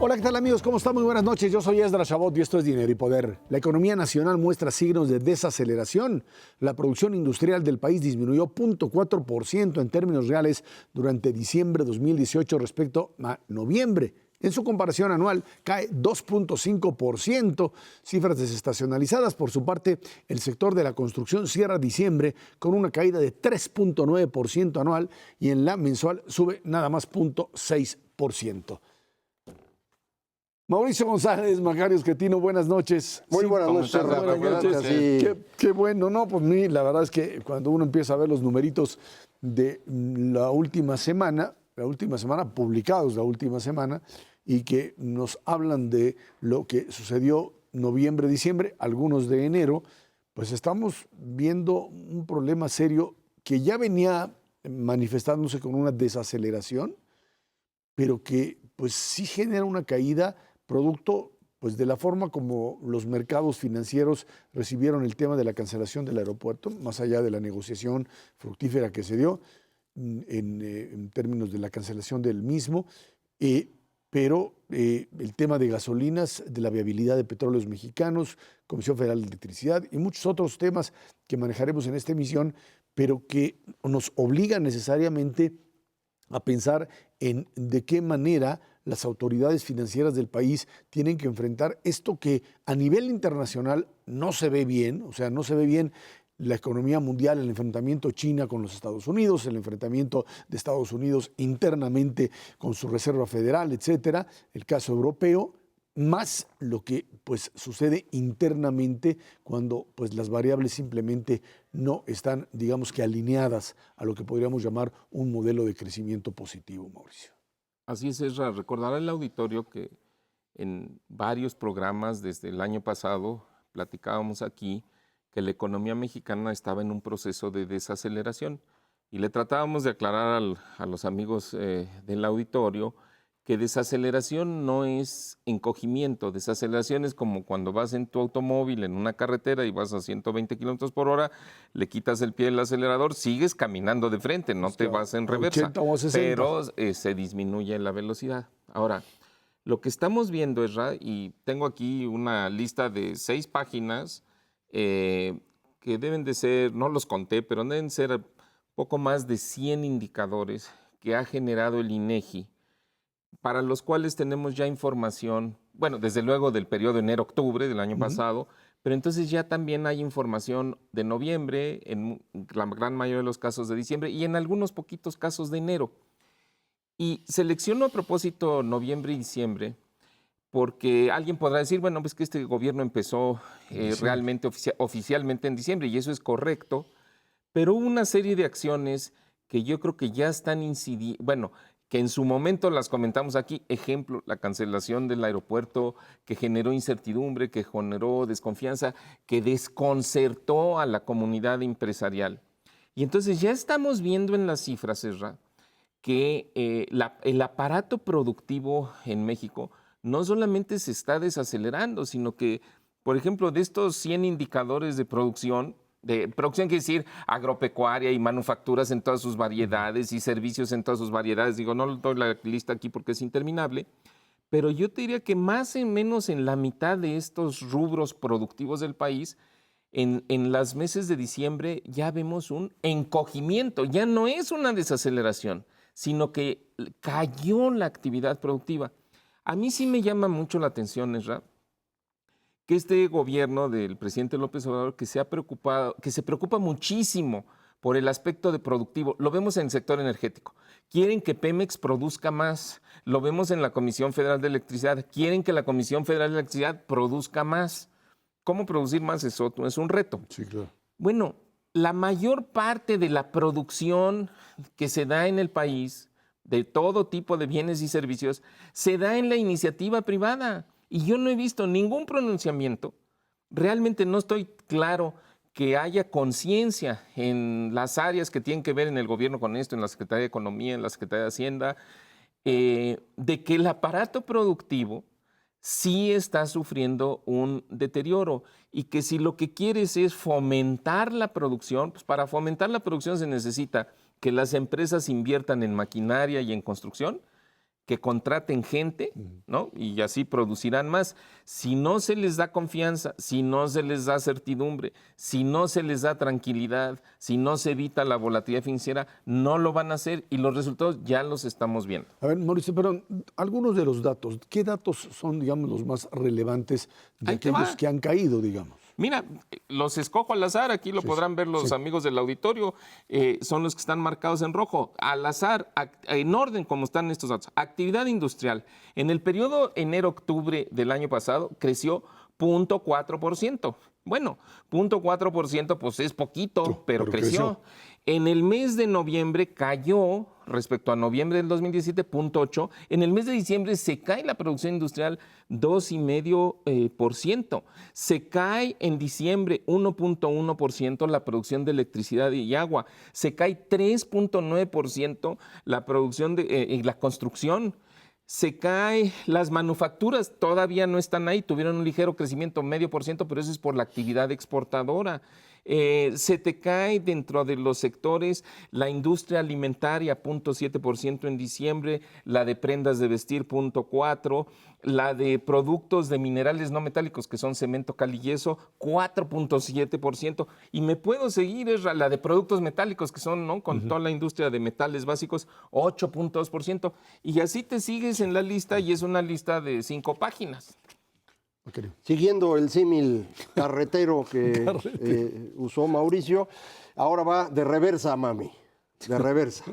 Hola, ¿qué tal amigos? ¿Cómo están? Muy buenas noches. Yo soy Esdras Chabot y esto es Dinero y Poder. La economía nacional muestra signos de desaceleración. La producción industrial del país disminuyó 0.4% en términos reales durante diciembre de 2018 respecto a noviembre. En su comparación anual cae 2.5%, cifras desestacionalizadas. Por su parte, el sector de la construcción cierra diciembre con una caída de 3.9% anual y en la mensual sube nada más 0.6%. Mauricio González, Macario Esquetino, buenas noches. Muy buenas noches, Buenas noches. sí. Qué bueno, ¿no? Pues la verdad es que cuando uno empieza a ver los numeritos de la última semana publicados la última semana, y que nos hablan de lo que sucedió noviembre, diciembre, algunos de enero, pues estamos viendo un problema serio que ya venía manifestándose con una desaceleración, pero que pues sí genera una caída producto pues, de la forma como los mercados financieros recibieron el tema de la cancelación del aeropuerto, más allá de la negociación fructífera que se dio en términos de la cancelación del mismo, pero el tema de gasolinas, de la viabilidad de petróleos mexicanos, Comisión Federal de Electricidad y muchos otros temas que manejaremos en esta emisión, pero que nos obligan necesariamente a pensar en de qué manera las autoridades financieras del país tienen que enfrentar esto que a nivel internacional no se ve bien, o sea, no se ve bien la economía mundial, el enfrentamiento China con los Estados Unidos, el enfrentamiento de Estados Unidos internamente con su Reserva Federal, etcétera, el caso europeo, más lo que pues sucede internamente cuando pues las variables simplemente no están, digamos que alineadas a lo que podríamos llamar un modelo de crecimiento positivo, Mauricio. Así es, Ezra. Recordará el auditorio que en varios programas desde el año pasado platicábamos aquí que la economía mexicana estaba en un proceso de desaceleración y le tratábamos de aclarar a los amigos del auditorio que desaceleración no es encogimiento. Desaceleración es como cuando vas en tu automóvil en una carretera y vas a 120 kilómetros por hora, le quitas el pie del acelerador, sigues caminando de frente, no te vas en reversa, 80 o 60. pero se disminuye la velocidad. Ahora, lo que estamos viendo, Ezra, y tengo aquí una lista de 6 páginas que deben de ser, no los conté, pero deben ser poco más de 100 indicadores que ha generado el INEGI, para los cuales tenemos ya información, bueno, desde luego del periodo enero-octubre del año pasado, pero entonces ya también hay información de noviembre, en la gran mayoría de los casos de diciembre y en algunos poquitos casos de enero. Y selecciono a propósito noviembre y diciembre porque alguien podrá decir, bueno, pues que este gobierno empezó realmente oficialmente en diciembre y eso es correcto, pero hubo una serie de acciones que yo creo que ya están incidiendo, bueno, que en su momento las comentamos aquí, ejemplo, la cancelación del aeropuerto que generó incertidumbre, que generó desconfianza, que desconcertó a la comunidad empresarial. Y entonces ya estamos viendo en las cifras, Ezra, que el aparato productivo en México no solamente se está desacelerando, sino que, por ejemplo, de estos 100 indicadores de producción quiere decir agropecuaria y manufacturas en todas sus variedades y servicios en todas sus variedades. Digo, no doy la lista aquí porque es interminable, pero yo te diría que más o menos en la mitad de estos rubros productivos del país, en los meses de diciembre ya vemos un encogimiento, ya no es una desaceleración, sino que cayó la actividad productiva. A mí sí me llama mucho la atención, Ezra, que este gobierno del presidente López Obrador que se preocupa muchísimo por el aspecto de productivo. Lo vemos en el sector energético. Quieren que Pemex produzca más. Lo vemos en la Comisión Federal de Electricidad. Quieren que la Comisión Federal de Electricidad produzca más. ¿Cómo producir más? Eso es un reto. Sí, claro. Bueno, la mayor parte de la producción que se da en el país, de todo tipo de bienes y servicios, se da en la iniciativa privada. Y yo no he visto ningún pronunciamiento, realmente no estoy claro que haya conciencia en las áreas que tienen que ver en el gobierno con esto, en la Secretaría de Economía, en la Secretaría de Hacienda, de que el aparato productivo sí está sufriendo un deterioro y que si lo que quieres es fomentar la producción, pues para fomentar la producción se necesita que las empresas inviertan en maquinaria y en construcción, que contraten gente, ¿no? Y así producirán más. Si no se les da confianza, si no se les da certidumbre, si no se les da tranquilidad, si no se evita la volatilidad financiera, no lo van a hacer y los resultados ya los estamos viendo. A ver, Mauricio, pero algunos de los datos, ¿qué datos son, digamos, los más relevantes de Ahí te aquellos va. que han caído, digamos? Mira, los escojo al azar, aquí lo podrán ver los amigos del auditorio, son los que están marcados en rojo, al azar, en orden como están estos datos. Actividad industrial, en el periodo enero-octubre del año pasado creció 0.4%. Bueno, 0.4% pues es poquito, pero creció. En el mes de noviembre cayó, respecto a noviembre del 2017, 0.8. En el mes de diciembre se cae la producción industrial 2,5%. Se cae en diciembre 1.1% la producción de electricidad y agua. Se cae 3.9% la producción de la construcción. Se cae, las manufacturas todavía no están ahí, tuvieron un ligero crecimiento, 0.5%, pero eso es por la actividad exportadora. Se te cae dentro de los sectores la industria alimentaria, 0.7% en diciembre, la de prendas de vestir, 0.4%, la de productos de minerales no metálicos, que son cemento, cal y yeso, 4.7%. Y me puedo seguir, es la de productos metálicos, que son, ¿no?, con toda la industria de metales básicos, 8.2%. Y así te sigues en la lista y es una lista de 5 páginas. Siguiendo el símil carretero que usó Mauricio, ahora va de reversa, mami, de reversa.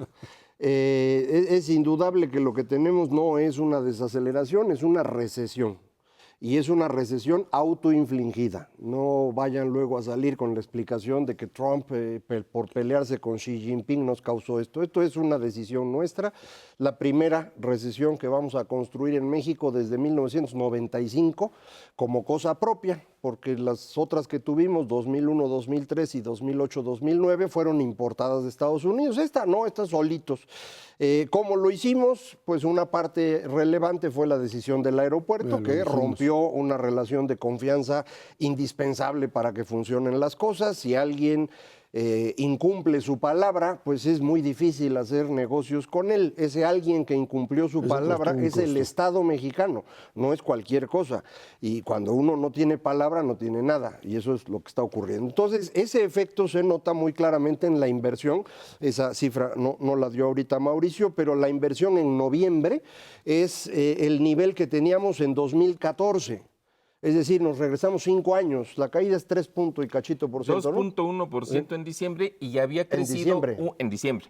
Es indudable que lo que tenemos no es una desaceleración, es una recesión. Y es una recesión autoinfligida. No vayan luego a salir con la explicación de que Trump, por pelearse con Xi Jinping, nos causó esto. Esto es una decisión nuestra. La primera recesión que vamos a construir en México desde 1995 como cosa propia, porque las otras que tuvimos, 2001, 2003 y 2008, 2009, fueron importadas de Estados Unidos. Esta no, estas solitos. ¿Cómo lo hicimos? Pues una parte relevante fue la decisión del aeropuerto, que rompió una relación de confianza indispensable para que funcionen las cosas. Si alguien incumple su palabra, pues es muy difícil hacer negocios con él. Ese alguien que incumplió su palabra es el Estado mexicano, no es cualquier cosa. Y cuando uno no tiene palabra, no tiene nada. Y eso es lo que está ocurriendo. Entonces, ese efecto se nota muy claramente en la inversión. Esa cifra no la dio ahorita Mauricio, pero la inversión en noviembre es el nivel que teníamos en 2014. Es decir, nos regresamos 5 años. La caída es 3 y cachito por ciento, ¿no? 2.1% en diciembre y ya había crecido en diciembre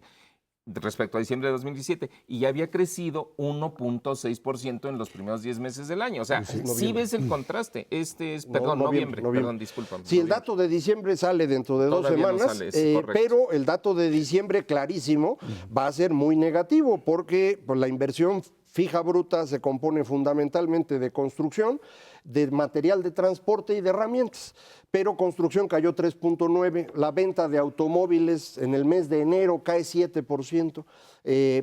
respecto a diciembre de 2017 y ya había crecido 1.6% en los primeros 10 meses del año. O sea, sí ves el contraste. Este es, perdón, noviembre. Perdón, discúlpame. Sí, el dato de diciembre sale dentro de 2 semanas, pero el dato de diciembre clarísimo va a ser muy negativo porque pues, la inversión fija bruta se compone fundamentalmente de construcción, de material de transporte y de herramientas. Pero construcción cayó 3.9%, la venta de automóviles en el mes de enero cae 7%,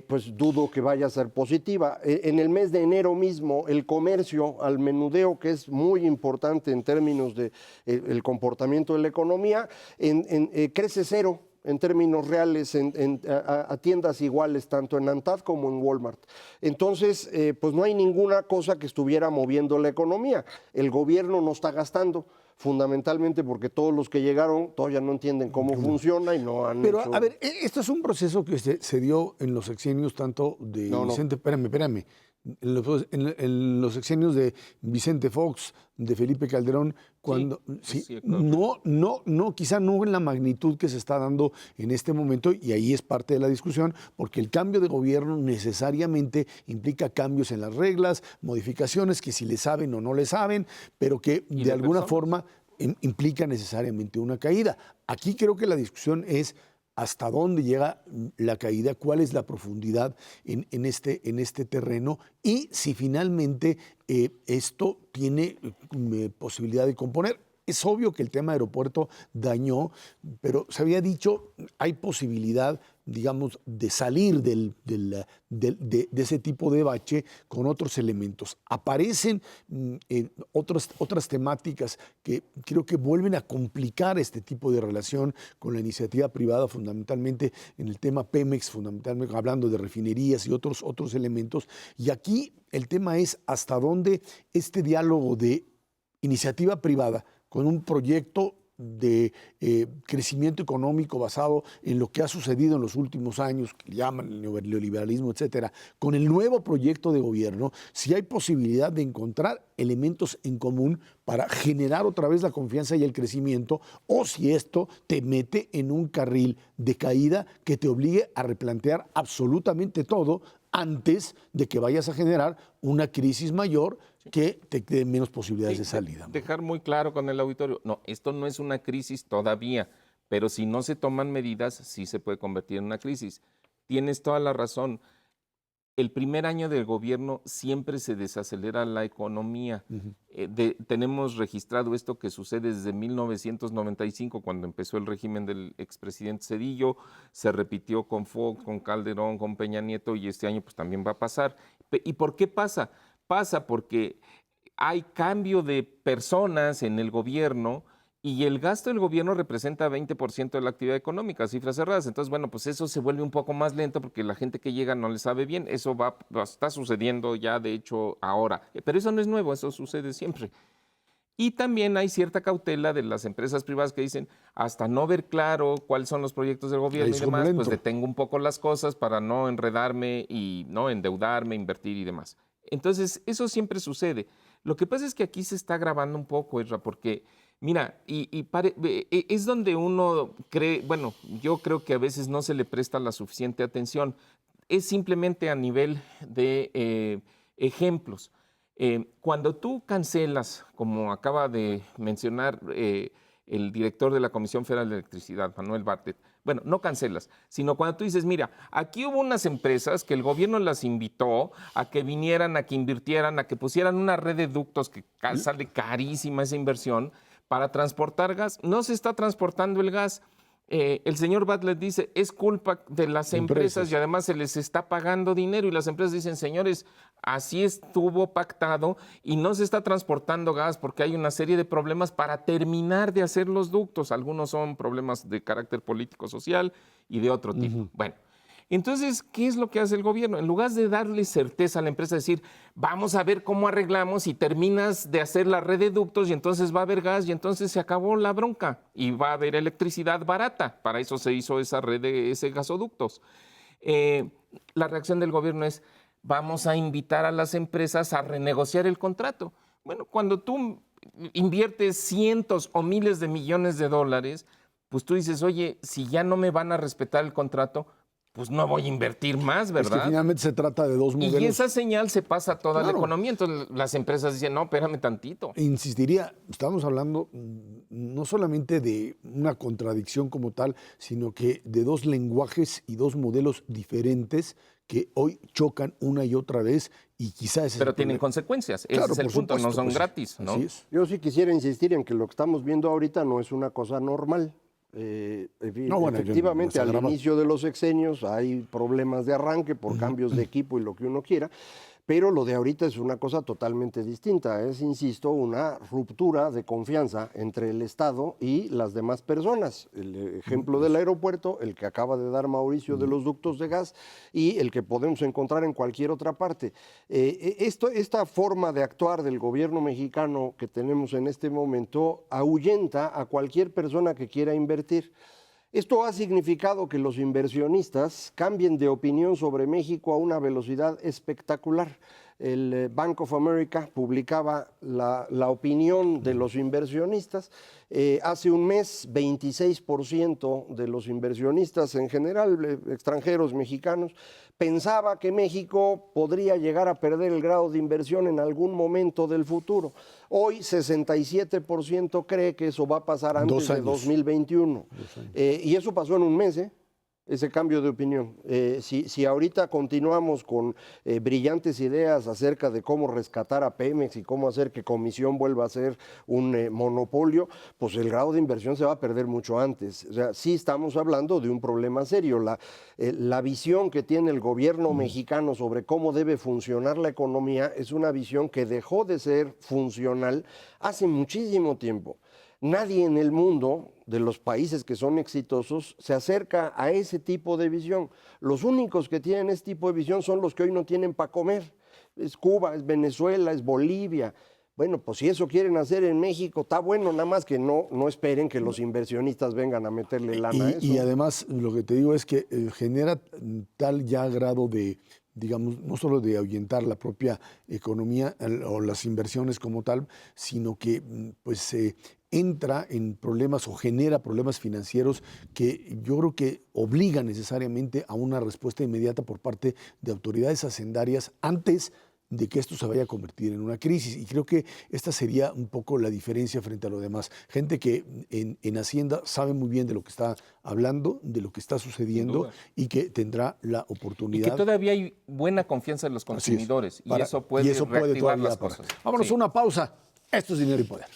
pues dudo que vaya a ser positiva. En el mes de enero mismo, el comercio al menudeo, que es muy importante en términos de el comportamiento de la economía, crece 0%. En términos reales, a tiendas iguales, tanto en ANTAD como en Walmart. Entonces, pues no hay ninguna cosa que estuviera moviendo la economía. El gobierno no está gastando, fundamentalmente porque todos los que llegaron todavía no entienden cómo funciona y no han Pero, hecho... a ver, esto es un proceso que se dio en los sexenios tanto de Vicente... Espérame. En los sexenios de Vicente Fox, de Felipe Calderón, cuando quizá no en la magnitud que se está dando en este momento, y ahí es parte de la discusión, porque el cambio de gobierno necesariamente implica cambios en las reglas, modificaciones que si le saben o no le saben, pero que de alguna forma implica necesariamente una caída. Aquí creo que la discusión es hasta dónde llega la caída, cuál es la profundidad en este terreno y si finalmente esto tiene posibilidad de componer. Es obvio que el tema aeropuerto dañó, pero se había dicho, hay posibilidad, digamos, de salir de ese tipo de bache con otros elementos. Aparecen otras temáticas que creo que vuelven a complicar este tipo de relación con la iniciativa privada, fundamentalmente en el tema Pemex, fundamentalmente hablando de refinerías y otros elementos. Y aquí el tema es hasta dónde este diálogo de iniciativa privada con un proyecto de crecimiento económico basado en lo que ha sucedido en los últimos años, que llaman el neoliberalismo, etcétera, con el nuevo proyecto de gobierno, si hay posibilidad de encontrar elementos en común para generar otra vez la confianza y el crecimiento, o si esto te mete en un carril de caída que te obligue a replantear absolutamente todo antes de que vayas a generar una crisis mayor que te dé menos posibilidades de salida. Dejar muy claro con el auditorio, no, esto no es una crisis todavía, pero si no se toman medidas, sí se puede convertir en una crisis. Tienes toda la razón. El primer año del gobierno siempre se desacelera la economía. Tenemos registrado esto que sucede desde 1995, cuando empezó el régimen del expresidente Zedillo, se repitió con Fox, con Calderón, con Peña Nieto, y este año pues también va a pasar. ¿Y por qué pasa? Pasa porque hay cambio de personas en el gobierno y el gasto del gobierno representa 20% de la actividad económica, cifras cerradas. Entonces, bueno, pues eso se vuelve un poco más lento porque la gente que llega no le sabe bien. Eso está sucediendo ya, de hecho, ahora. Pero eso no es nuevo, eso sucede siempre. Y también hay cierta cautela de las empresas privadas que dicen, hasta no ver claro cuáles son los proyectos del gobierno y demás, pues detengo un poco las cosas para no enredarme y no endeudarme, invertir y demás. Entonces, eso siempre sucede. Lo que pasa es que aquí se está agravando un poco, Ezra, porque, mira, es donde uno cree, bueno, yo creo que a veces no se le presta la suficiente atención. Es simplemente a nivel de ejemplos. Cuando tú cancelas, como acaba de mencionar el director de la Comisión Federal de Electricidad, Manuel Bartlett, bueno, no cancelas, sino cuando tú dices, mira, aquí hubo unas empresas que el gobierno las invitó a que vinieran, a que invirtieran, a que pusieran una red de ductos que sale carísima esa inversión para transportar gas. No se está transportando el gas. El señor Bartlett dice, es culpa de las empresas y además se les está pagando dinero y las empresas dicen, señores, así estuvo pactado y no se está transportando gas porque hay una serie de problemas para terminar de hacer los ductos. Algunos son problemas de carácter político-social y de otro tipo. Bueno, entonces, ¿qué es lo que hace el gobierno? En lugar de darle certeza a la empresa, decir, vamos a ver cómo arreglamos y terminas de hacer la red de ductos y entonces va a haber gas y entonces se acabó la bronca y va a haber electricidad barata. Para eso se hizo esa red de ese gasoductos. La reacción del gobierno es, vamos a invitar a las empresas a renegociar el contrato. Bueno, cuando tú inviertes cientos o miles de millones de dólares, pues tú dices, oye, si ya no me van a respetar el contrato, pues no voy a invertir más, ¿verdad? Es que finalmente se trata de dos modelos. Y esa señal se pasa a toda la economía. Entonces las empresas dicen, no, espérame tantito. Insistiría, estamos hablando no solamente de una contradicción como tal, sino que de dos lenguajes y dos modelos diferentes que hoy chocan una y otra vez y quizás... Pero tienen consecuencias, ese es el punto, no son gratis, ¿no? Así es. Yo sí quisiera insistir en que lo que estamos viendo ahorita no es una cosa normal. Efectivamente, al inicio de los sexenios hay problemas de arranque por cambios de equipo y lo que uno quiera, pero lo de ahorita es una cosa totalmente distinta. Es, insisto, una ruptura de confianza entre el Estado y las demás personas. El ejemplo del aeropuerto, el que acaba de dar Mauricio de los ductos de gas y el que podemos encontrar en cualquier otra parte. Esta forma de actuar del gobierno mexicano que tenemos en este momento ahuyenta a cualquier persona que quiera invertir. Esto ha significado que los inversionistas cambien de opinión sobre México a una velocidad espectacular. El Bank of America publicaba la opinión de los inversionistas. Hace un mes, 26% de los inversionistas en general, extranjeros, mexicanos, pensaba que México podría llegar a perder el grado de inversión en algún momento del futuro. Hoy, 67% cree que eso va a pasar antes de 2021. Y eso pasó en un mes, ¿eh? ese cambio de opinión. Si ahorita continuamos con brillantes ideas acerca de cómo rescatar a Pemex y cómo hacer que Comisión vuelva a ser un monopolio, pues el grado de inversión se va a perder mucho antes. O sea, sí estamos hablando de un problema serio. La visión que tiene el gobierno mexicano sobre cómo debe funcionar la economía es una visión que dejó de ser funcional hace muchísimo tiempo. Nadie en el mundo, de los países que son exitosos, se acerca a ese tipo de visión. Los únicos que tienen ese tipo de visión son los que hoy no tienen para comer. Es Cuba, es Venezuela, es Bolivia. Bueno, pues si eso quieren hacer en México, está bueno, nada más que no esperen que los inversionistas vengan a meterle lana a eso. Y además, lo que te digo es que genera tal ya grado de, digamos, no solo de ahuyentar la propia economía o las inversiones como tal, sino que pues entra en problemas o genera problemas financieros que yo creo que obligan necesariamente a una respuesta inmediata por parte de autoridades hacendarias antes de que esto se vaya a convertir en una crisis. Y creo que esta sería un poco la diferencia frente a lo demás. Gente que en Hacienda sabe muy bien de lo que está hablando, de lo que está sucediendo y que tendrá la oportunidad. Y que todavía hay buena confianza en los consumidores y eso puede reactivar las cosas. Vámonos a una pausa. Esto es Dinero y Poder.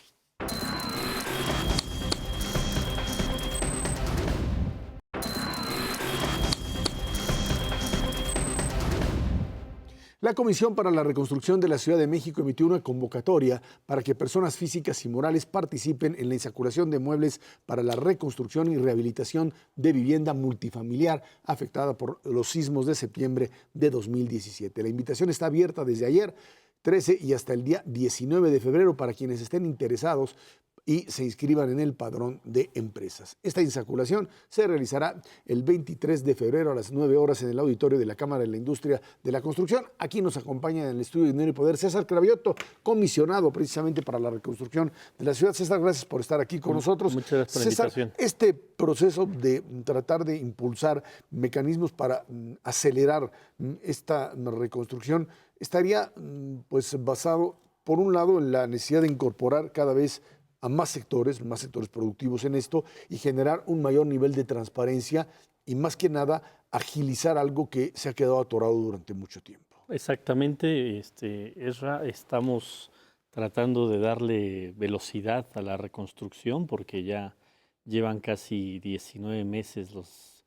La Comisión para la Reconstrucción de la Ciudad de México emitió una convocatoria para que personas físicas y morales participen en la insaculación de muebles para la reconstrucción y rehabilitación de vivienda multifamiliar afectada por los sismos de septiembre de 2017. La invitación está abierta desde ayer 13 y hasta el día 19 de febrero para quienes estén interesados y se inscriban en el padrón de empresas. Esta insaculación se realizará el 23 de febrero a las 9 horas en el auditorio de la Cámara de la Industria de la Construcción. Aquí nos acompaña en el estudio de Dinero y Poder César Cravioto, comisionado precisamente para la reconstrucción de la ciudad. César, gracias por estar aquí con nosotros. Muchas gracias por la invitación. Este proceso de tratar de impulsar mecanismos para acelerar esta reconstrucción estaría pues basado, por un lado, en la necesidad de incorporar cada vez a más sectores productivos en esto y generar un mayor nivel de transparencia y más que nada agilizar algo que se ha quedado atorado durante mucho tiempo. Exactamente, Ezra, estamos tratando de darle velocidad a la reconstrucción porque ya llevan casi 17 meses los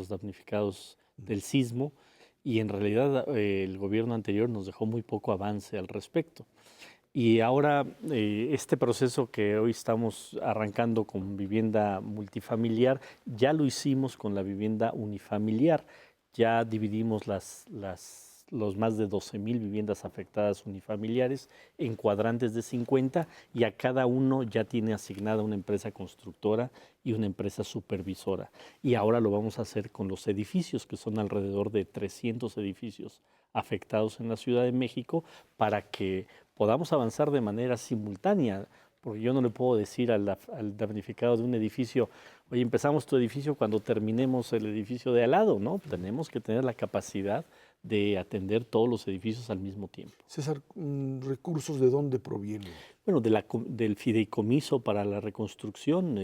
damnificados del sismo y en realidad el gobierno anterior nos dejó muy poco avance al respecto. Y ahora este proceso que hoy estamos arrancando con vivienda multifamiliar, ya lo hicimos con la vivienda unifamiliar. Ya dividimos los más de 12,000 viviendas afectadas unifamiliares en cuadrantes de 50 y a cada uno ya tiene asignada una empresa constructora y una empresa supervisora. Y ahora lo vamos a hacer con los edificios, que son alrededor de 300 edificios afectados en la Ciudad de México, para que podamos avanzar de manera simultánea, porque yo no le puedo decir al damnificado de un edificio, oye, empezamos tu edificio cuando terminemos el edificio de al lado, ¿no? Tenemos que tener la capacidad de atender todos los edificios al mismo tiempo. César, ¿recursos de dónde provienen? Bueno, del fideicomiso para la reconstrucción.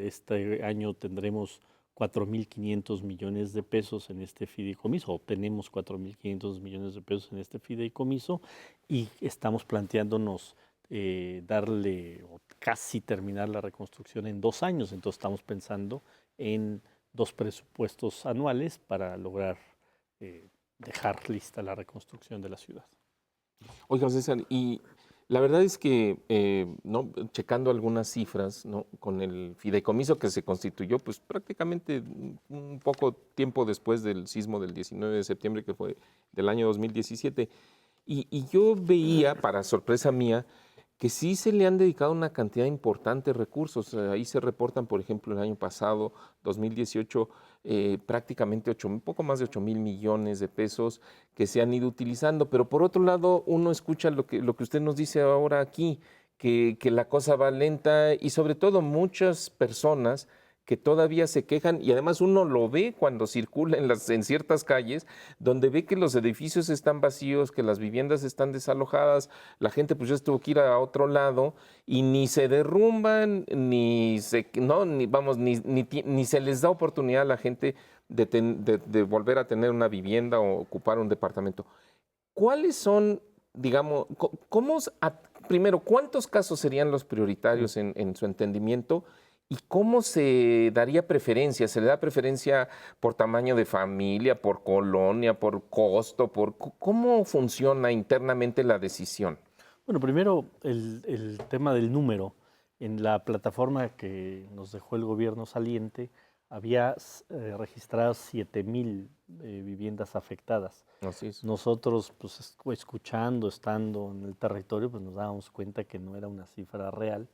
Este año tendremos 4.500 millones de pesos en este fideicomiso, obtenemos 4.500 millones de pesos en este fideicomiso y estamos planteándonos darle o casi terminar la reconstrucción en 2 años. Entonces estamos pensando en 2 presupuestos anuales para lograr dejar lista la reconstrucción de la ciudad. Oiga, César, y la verdad es que, ¿no? Checando algunas cifras, ¿no? Con el fideicomiso que se constituyó, pues prácticamente un poco tiempo después del sismo del 19 de septiembre, que fue del año 2017, y yo veía, para sorpresa mía, que sí se le han dedicado una cantidad importante de recursos. Ahí se reportan, por ejemplo, el año pasado, 2018, prácticamente un poco más de 8,000 millones de pesos que se han ido utilizando. Pero por otro lado, uno escucha lo que usted nos dice ahora aquí, que la cosa va lenta y sobre todo muchas personas que todavía se quejan, y además uno lo ve cuando circula en ciertas calles, donde ve que los edificios están vacíos, que las viviendas están desalojadas, la gente pues ya tuvo que ir a otro lado, y ni se derrumban, ni se les da oportunidad a la gente de volver a tener una vivienda o ocupar un departamento. ¿Cuáles son, digamos, primero, cuántos casos serían los prioritarios en su entendimiento? ¿Y cómo se daría preferencia? ¿Se le da preferencia por tamaño de familia, por colonia, por costo? ¿Cómo funciona internamente la decisión? Bueno, primero el tema del número. En la plataforma que nos dejó el gobierno saliente había registradas 7,000 viviendas afectadas. Así es. Nosotros, pues escuchando, estando en el territorio, pues nos dábamos cuenta que no era una cifra real.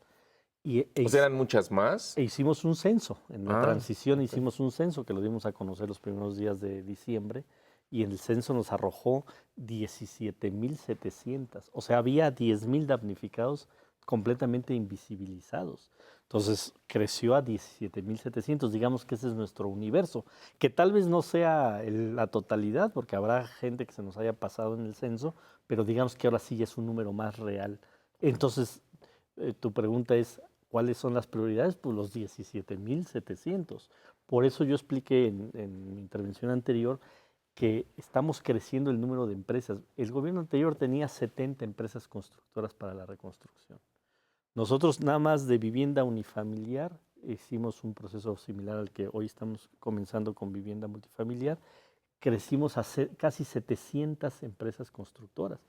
O sea, ¿eran muchas más? E hicimos un censo. En la transición ok. hicimos un censo que lo dimos a conocer los primeros días de diciembre, y en el censo nos arrojó 17,700. O sea, había 10,000 damnificados completamente invisibilizados. Entonces creció a 17,700. Digamos que ese es nuestro universo, que tal vez no sea la totalidad, porque habrá gente que se nos haya pasado en el censo, pero digamos que ahora sí es un número más real. Entonces, tu pregunta es, ¿cuáles son las prioridades? Pues los 17,700. Por eso yo expliqué en mi intervención anterior que estamos creciendo el número de empresas. El gobierno anterior tenía 70 empresas constructoras para la reconstrucción. Nosotros nada más de vivienda unifamiliar hicimos un proceso similar al que hoy estamos comenzando con vivienda multifamiliar. Crecimos a casi 700 empresas constructoras.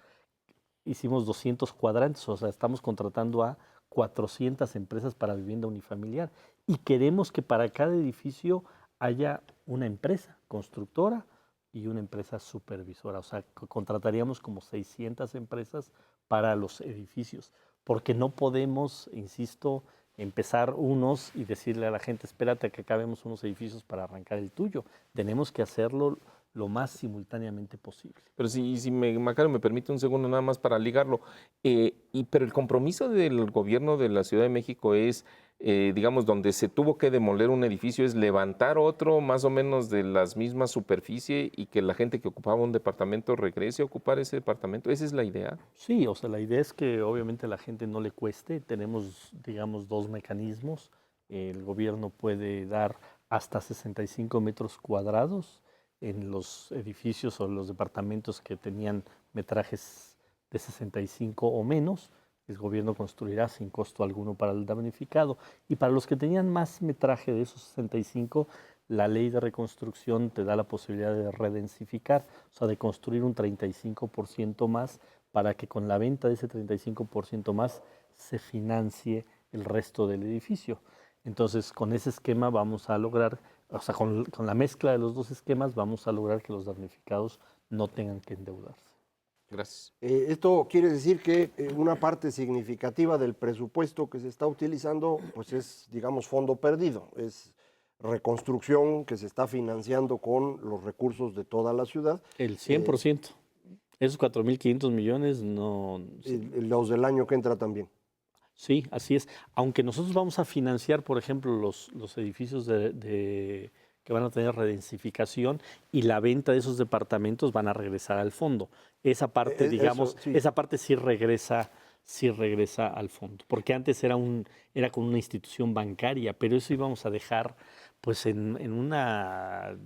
Hicimos 200 cuadrantes, o sea, estamos contratando a 400 empresas para vivienda unifamiliar, y queremos que para cada edificio haya una empresa constructora y una empresa supervisora. O sea, contrataríamos como 600 empresas para los edificios, porque no podemos, insisto, empezar unos y decirle a la gente, espérate a que acabemos unos edificios para arrancar el tuyo. Tenemos que hacerlo lo más simultáneamente posible. Pero si Macario me permite un segundo nada más para ligarlo, pero el compromiso del gobierno de la Ciudad de México es, digamos, donde se tuvo que demoler un edificio, es levantar otro más o menos de la misma superficie y que la gente que ocupaba un departamento regrese a ocupar ese departamento. ¿Esa es la idea? Sí, o sea, la idea es que obviamente a la gente no le cueste. Tenemos, digamos, dos mecanismos. El gobierno puede dar hasta 65 metros cuadrados en los edificios o los departamentos que tenían metrajes de 65 o menos. El gobierno construirá sin costo alguno para el damnificado. Y para los que tenían más metraje de esos 65, la ley de reconstrucción te da la posibilidad de redensificar, o sea, de construir un 35% más, para que con la venta de ese 35% más se financie el resto del edificio. Entonces, con ese esquema vamos a lograr, o sea, con la mezcla de los dos esquemas, vamos a lograr que los damnificados no tengan que endeudarse. Gracias. Esto quiere decir que una parte significativa del presupuesto que se está utilizando, pues es, digamos, fondo perdido. Es reconstrucción que se está financiando con los recursos de toda la ciudad. El 100%. Esos 4,500 millones no... Los del año que entra también. Sí, así es. Aunque nosotros vamos a financiar, por ejemplo, los edificios que van a tener redensificación, y la venta de esos departamentos van a regresar al fondo. Esa parte, digamos, sí. Esa parte sí regresa al fondo, porque antes era con una institución bancaria, pero eso íbamos a dejar pues en una,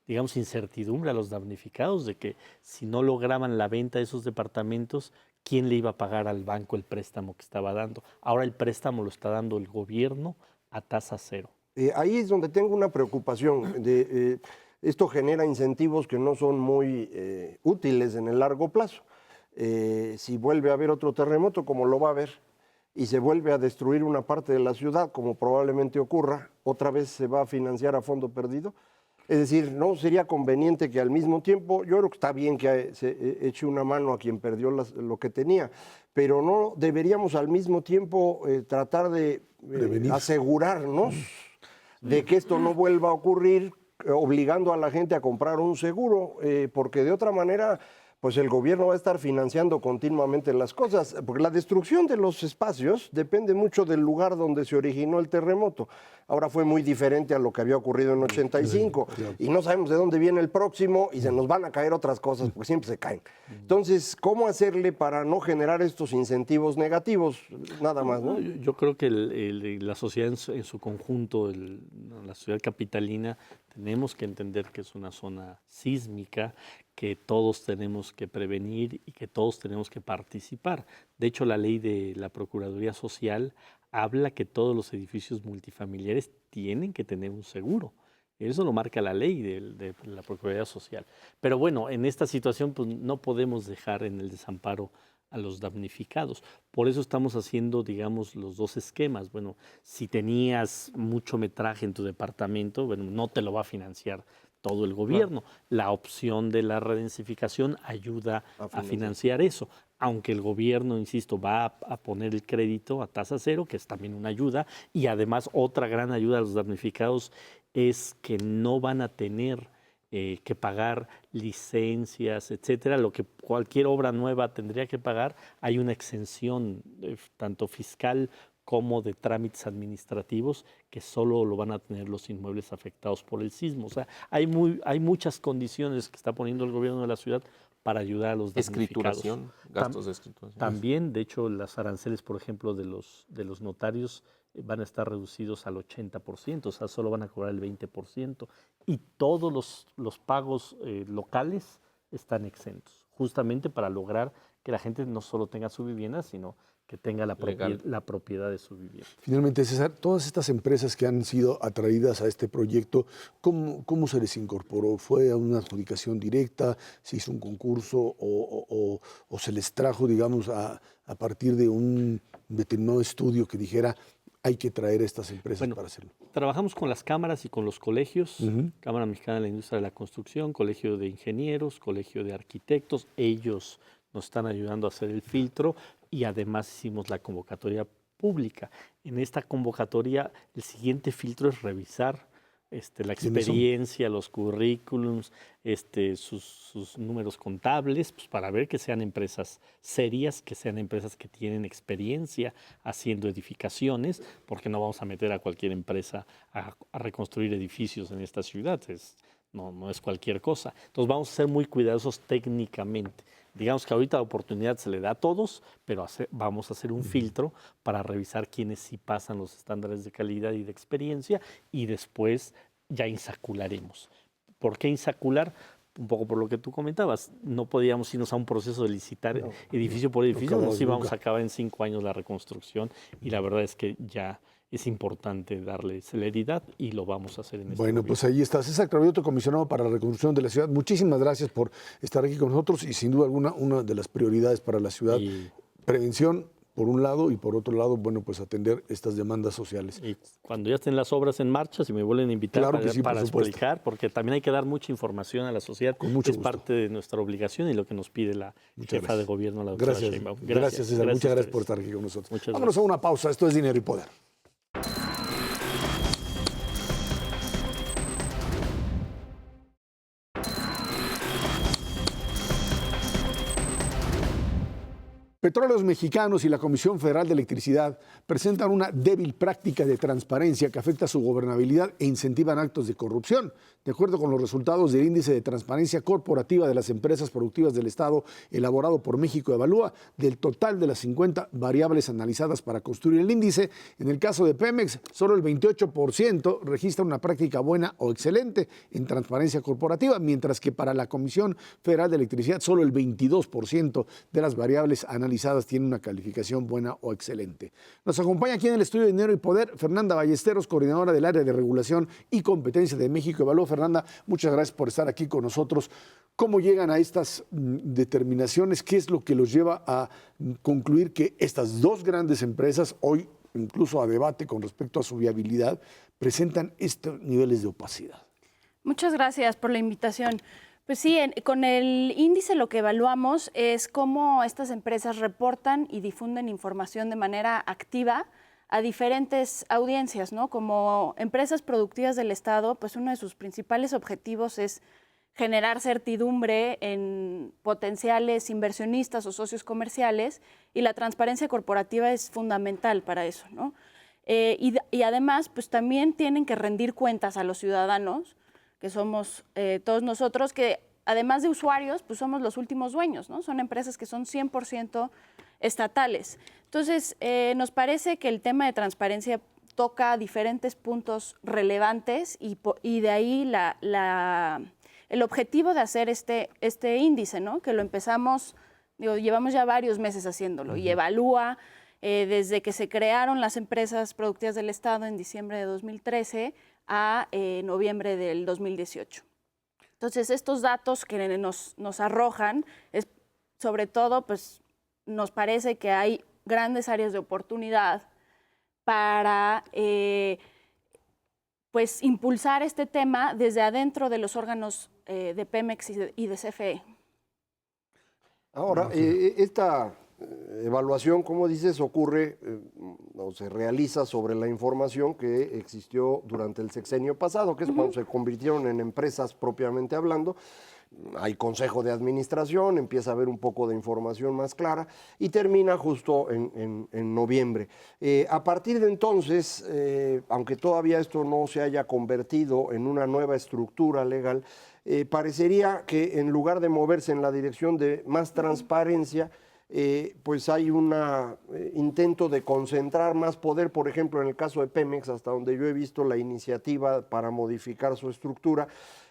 digamos, incertidumbre a los damnificados de que si no lograban la venta de esos departamentos, ¿quién le iba a pagar al banco el préstamo que estaba dando? Ahora el préstamo lo está dando el gobierno a tasa cero. Ahí es donde tengo una preocupación. Esto genera incentivos que no son muy útiles en el largo plazo. Si vuelve a haber otro terremoto, como lo va a haber, y se vuelve a destruir una parte de la ciudad, como probablemente ocurra, otra vez se va a financiar a fondo perdido. Es decir, no sería conveniente que al mismo tiempo, yo creo que está bien que se eche una mano a quien perdió lo que tenía, pero no deberíamos al mismo tiempo tratar de asegurarnos de que esto no vuelva a ocurrir, obligando a la gente a comprar un seguro, porque de otra manera pues el gobierno va a estar financiando continuamente las cosas, porque la destrucción de los espacios depende mucho del lugar donde se originó el terremoto. Ahora fue muy diferente a lo que había ocurrido en 85 y no sabemos de dónde viene el próximo y se nos van a caer otras cosas porque siempre se caen. Entonces, ¿cómo hacerle para no generar estos incentivos negativos? Nada más, ¿no? Yo creo que la sociedad en su conjunto, la sociedad capitalina, tenemos que entender que es una zona sísmica, que todos tenemos que prevenir y que todos tenemos que participar. De hecho, la ley de la Procuraduría Social habla que todos los edificios multifamiliares tienen que tener un seguro. Eso lo marca la ley de la Procuraduría Social. Pero bueno, en esta situación pues, no podemos dejar en el desamparo a los damnificados. Por eso estamos haciendo, digamos, los dos esquemas. Bueno, si tenías mucho metraje en tu departamento, bueno, no te lo va a financiar todo el gobierno. La opción de la redensificación ayuda a financiar eso. Aunque el gobierno, insisto, va a poner el crédito a tasa cero, que es también una ayuda, y además otra gran ayuda a los damnificados es que no van a tener que pagar licencias, etcétera, lo que cualquier obra nueva tendría que pagar. Hay una exención tanto fiscal como de trámites administrativos que solo lo van a tener los inmuebles afectados por el sismo. O sea, hay muchas condiciones que está poniendo el gobierno de la ciudad para ayudar a los damnificados. Escrituración, gastos de escrituración. También, de hecho, las aranceles, por ejemplo, de los notarios van a estar reducidos al 80%, o sea, solo van a cobrar el 20%. Y todos los pagos locales están exentos, justamente para lograr que la gente no solo tenga su vivienda, sino que tenga la propiedad de su vivienda. Finalmente, César, todas estas empresas que han sido atraídas a este proyecto, ¿cómo se les incorporó? ¿Fue a una adjudicación directa? ¿Se hizo un concurso o se les trajo, digamos, a partir de un determinado estudio que dijera hay que traer a estas empresas para hacerlo? Trabajamos con las cámaras y con los colegios, Cámara Mexicana de la Industria de la Construcción, Colegio de Ingenieros, Colegio de Arquitectos. Ellos nos están ayudando a hacer el filtro y además hicimos la convocatoria pública. En esta convocatoria el siguiente filtro es revisar la experiencia, los currículums, sus números contables, pues, para ver que sean empresas serias, que sean empresas que tienen experiencia haciendo edificaciones, porque no vamos a meter a cualquier empresa a reconstruir edificios en esta ciudad. No es cualquier cosa. Entonces vamos a ser muy cuidadosos técnicamente. Digamos que ahorita la oportunidad se le da a todos, pero vamos a hacer un filtro para revisar quiénes sí pasan los estándares de calidad y de experiencia y después ya insacularemos. ¿Por qué insacular? Un poco por lo que tú comentabas. No podíamos irnos a un proceso de licitar edificio por edificio, nos íbamos a acabar en 5 años la reconstrucción y la verdad es que ya es importante darle celeridad y lo vamos a hacer en este Bueno, pues ahí está. César Cravioto, comisionado para la reconstrucción de la ciudad. Muchísimas gracias por estar aquí con nosotros y sin duda alguna una de las prioridades para la ciudad, prevención por un lado y por otro lado, bueno, pues atender estas demandas sociales. Y cuando ya estén las obras en marcha, si me vuelven a invitar claro que sí, para explicar, porque también hay que dar mucha información a la sociedad, con mucho es gusto. parte de nuestra obligación y lo que nos pide la jefa de gobierno, la doctora Sheinbaum. Gracias, César. Muchas gracias por estar aquí con nosotros. Vámonos a una pausa. Esto es Dinero y Poder. Petróleos Mexicanos y la Comisión Federal de Electricidad presentan una débil práctica de transparencia que afecta su gobernabilidad e incentivan actos de corrupción. De acuerdo con los resultados del Índice de Transparencia Corporativa de las Empresas Productivas del Estado, elaborado por México Evalúa, del total de las 50 variables analizadas para construir el índice, en el caso de Pemex, solo el 28% registra una práctica buena o excelente en transparencia corporativa, mientras que para la Comisión Federal de Electricidad, solo el 22% de las variables analizadas tiene una calificación buena o excelente. Nos acompaña aquí en el estudio de Dinero y Poder Fernanda Ballesteros, coordinadora del área de regulación y competencia de México Evalúa. Fernanda, muchas gracias por estar aquí con nosotros. ¿Cómo llegan a estas determinaciones? ¿Qué es lo que los lleva a concluir que estas dos grandes empresas, hoy incluso a debate con respecto a su viabilidad, presentan estos niveles de opacidad? Muchas gracias por la invitación. Pues sí, con el índice lo que evaluamos es cómo estas empresas reportan y difunden información de manera activa a diferentes audiencias, ¿no? Como empresas productivas del Estado, pues uno de sus principales objetivos es generar certidumbre en potenciales inversionistas o socios comerciales, y la transparencia corporativa es fundamental para eso, ¿no? Y además, pues también tienen que rendir cuentas a los ciudadanos, que somos todos nosotros, que además de usuarios, pues somos los últimos dueños, ¿no? Son empresas que son 100% estatales. Entonces, nos parece que el tema de transparencia toca diferentes puntos relevantes y de ahí el objetivo de hacer este índice, ¿no? Que lo empezamos, llevamos ya varios meses haciéndolo y evalúa desde que se crearon las empresas productivas del Estado en diciembre de 2013 a noviembre del 2018. Entonces, estos datos que nos arrojan, sobre todo, pues nos parece que hay grandes áreas de oportunidad para pues impulsar este tema desde adentro de los órganos de Pemex y de CFE. Ahora, esta evaluación, como dices, ocurre o se realiza sobre la información que existió durante el sexenio pasado, que es cuando se convirtieron en empresas propiamente hablando. Hay consejo de administración, empieza a haber un poco de información más clara y termina justo en noviembre. A partir de entonces, aunque todavía esto no se haya convertido en una nueva estructura legal, parecería que en lugar de moverse en la dirección de más transparencia, pues hay un intento de concentrar más poder. Por ejemplo, en el caso de Pemex, hasta donde yo he visto la iniciativa para modificar su estructura,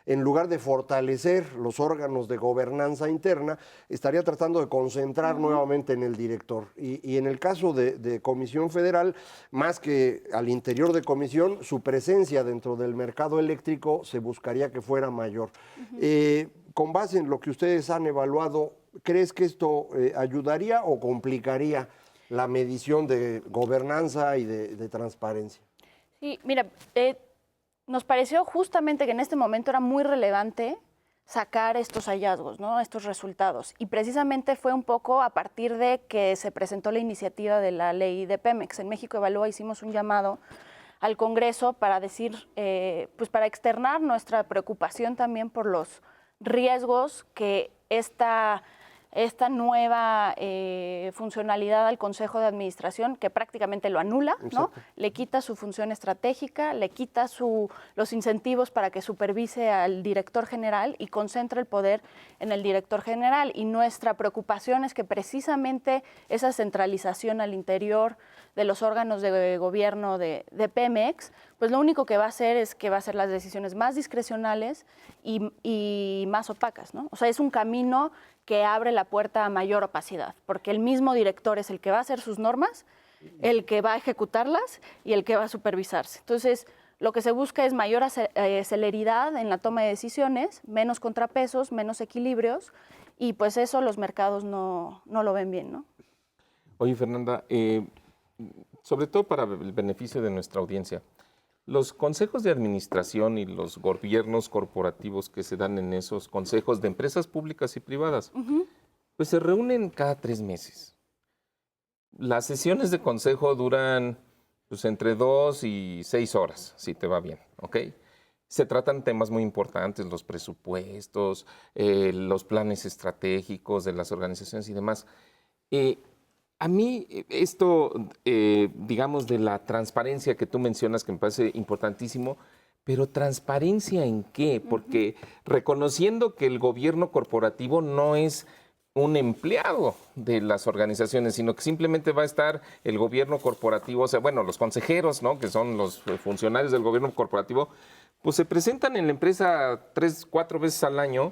en lugar de fortalecer los órganos de gobernanza interna, estaría tratando de concentrar nuevamente en el director. Y en el caso de Comisión Federal, más que al interior de Comisión, su presencia dentro del mercado eléctrico se buscaría que fuera mayor. Con base en lo que ustedes han evaluado, ¿crees que esto ayudaría o complicaría la medición de gobernanza y de transparencia? Sí, mira, nos pareció justamente que en este momento era muy relevante sacar estos hallazgos, ¿no? Estos resultados. Y precisamente fue un poco a partir de que se presentó la iniciativa de la ley de Pemex. En México Evalúa hicimos un llamado al Congreso para decir, pues para externar nuestra preocupación también por los riesgos que esta nueva funcionalidad al Consejo de Administración, que prácticamente lo anula, ¿no? Le quita su función estratégica, le quita los incentivos para que supervise al director general y concentra el poder en el director general. Y nuestra preocupación es que precisamente esa centralización al interior de los órganos de gobierno de Pemex, pues lo único que va a hacer es que va a hacer las decisiones más discrecionales y más opacas, ¿no? O sea, es un camino que abre la puerta a mayor opacidad, porque el mismo director es el que va a hacer sus normas, el que va a ejecutarlas y el que va a supervisarse. Entonces, lo que se busca es mayor celeridad en la toma de decisiones, menos contrapesos, menos equilibrios, y pues eso los mercados no lo ven bien, ¿no? Oye, Fernanda, sobre todo para el beneficio de nuestra audiencia, los consejos de administración y los gobiernos corporativos que se dan en esos consejos de empresas públicas y privadas, pues se reúnen cada 3 meses. Las sesiones de consejo duran pues, entre 2 y 6 horas, si te va bien, ¿ok? Se tratan temas muy importantes, los presupuestos, los planes estratégicos de las organizaciones y demás. A mí esto, digamos, de la transparencia que tú mencionas, que me parece importantísimo, pero ¿transparencia en qué? Porque reconociendo que el gobierno corporativo no es un empleado de las organizaciones, sino que simplemente va a estar el gobierno corporativo, o sea, bueno, los consejeros, ¿no? Que son los funcionarios del gobierno corporativo, pues se presentan en la empresa 3, 4 veces al año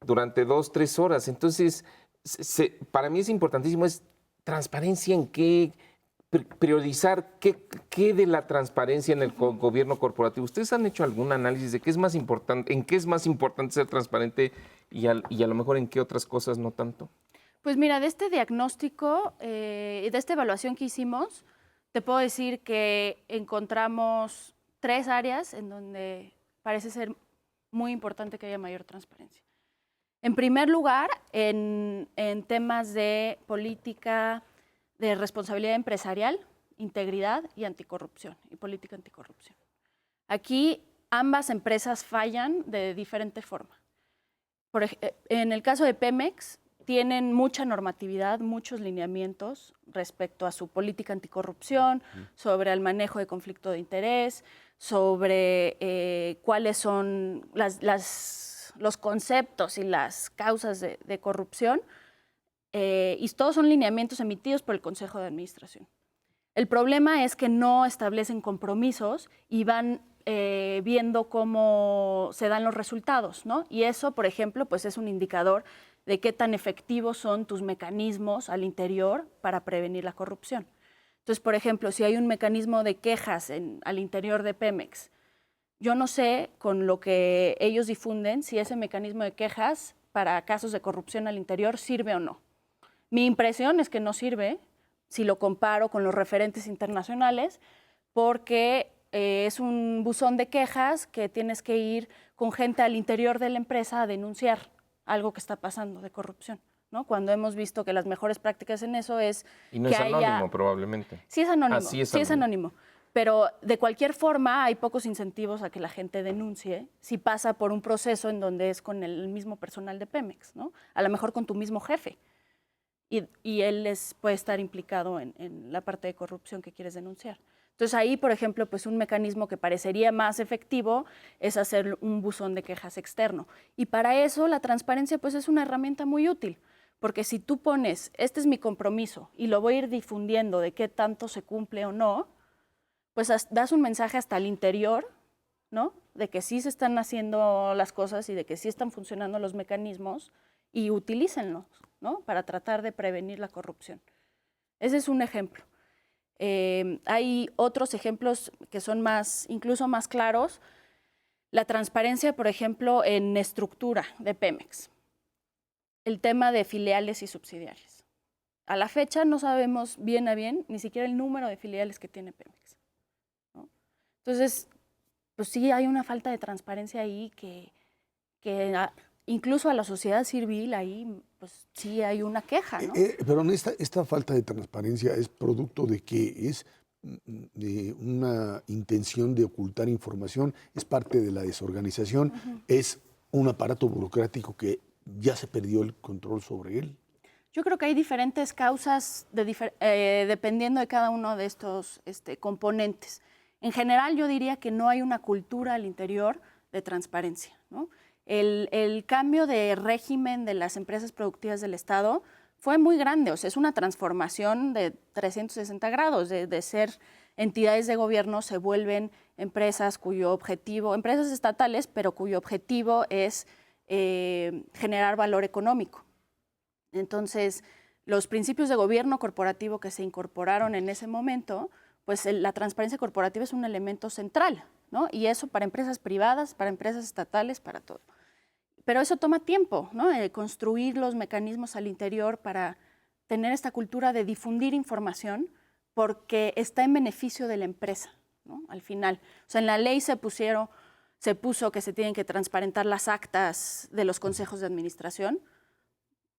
durante 2, 3 horas. Entonces, para mí es importantísimo, es transparencia en qué, priorizar qué de la transparencia en el gobierno corporativo. ¿Ustedes han hecho algún análisis de qué es más importante, en qué es más importante ser transparente y a lo mejor en qué otras cosas no tanto? Pues mira, de este diagnóstico, de esta evaluación que hicimos, te puedo decir que encontramos 3 áreas en donde parece ser muy importante que haya mayor transparencia. En primer lugar, en temas de política de responsabilidad empresarial, integridad y anticorrupción, y política anticorrupción. Aquí ambas empresas fallan de diferente forma. En el caso de Pemex, tienen mucha normatividad, muchos lineamientos respecto a su política anticorrupción, sobre el manejo de conflicto de interés, sobre cuáles son los conceptos y las causas de corrupción, y todos son lineamientos emitidos por el Consejo de Administración. El problema es que no establecen compromisos y van viendo cómo se dan los resultados, ¿no? Y eso, por ejemplo, pues es un indicador de qué tan efectivos son tus mecanismos al interior para prevenir la corrupción. Entonces, por ejemplo, si hay un mecanismo de quejas al interior de Pemex, yo no sé, con lo que ellos difunden, si ese mecanismo de quejas para casos de corrupción al interior sirve o no. Mi impresión es que no sirve, si lo comparo con los referentes internacionales, porque es un buzón de quejas que tienes que ir con gente al interior de la empresa a denunciar algo que está pasando de corrupción, ¿no? Cuando hemos visto que las mejores prácticas en eso es Y no que es anónimo, probablemente. Sí es anónimo, Sí es sí anónimo. Pero de cualquier forma hay pocos incentivos a que la gente denuncie si pasa por un proceso en donde es con el mismo personal de Pemex, ¿no? A lo mejor con tu mismo jefe. Y él puede estar implicado en la parte de corrupción que quieres denunciar. Entonces ahí, por ejemplo, pues un mecanismo que parecería más efectivo es hacer un buzón de quejas externo. Y para eso la transparencia pues es una herramienta muy útil, porque si tú pones, este es mi compromiso y lo voy a ir difundiendo de qué tanto se cumple o no, pues das un mensaje hasta el interior, ¿no? De que sí se están haciendo las cosas y de que sí están funcionando los mecanismos y utilícenlos, ¿no? Para tratar de prevenir la corrupción. Ese es un ejemplo. Hay otros ejemplos que son incluso más claros. La transparencia, por ejemplo, en estructura de Pemex. El tema de filiales y subsidiarias. A la fecha no sabemos bien a bien ni siquiera el número de filiales que tiene Pemex, ¿no? Entonces, pues sí hay una falta de transparencia ahí que incluso a la sociedad civil ahí, pues sí hay una queja, ¿no? Pero esta falta de transparencia es producto de que es de una intención de ocultar información, es parte de la desorganización, es un aparato burocrático que ya se perdió el control sobre él. Yo creo que hay diferentes causas dependiendo de cada uno de estos componentes. En general, yo diría que no hay una cultura al interior de transparencia, ¿no? El cambio de régimen de las empresas productivas del Estado fue muy grande, o sea, es una transformación de 360 grados, de ser entidades de gobierno se vuelven empresas cuyo objetivo, empresas estatales, pero cuyo objetivo es generar valor económico. Entonces, los principios de gobierno corporativo que se incorporaron en ese momento, pues la transparencia corporativa es un elemento central, ¿no? Y eso para empresas privadas, para empresas estatales, para todo. Pero eso toma tiempo, ¿no? Construir los mecanismos al interior para tener esta cultura de difundir información porque está en beneficio de la empresa, ¿no? Al final. O sea, en la ley se puso que se tienen que transparentar las actas de los consejos de administración,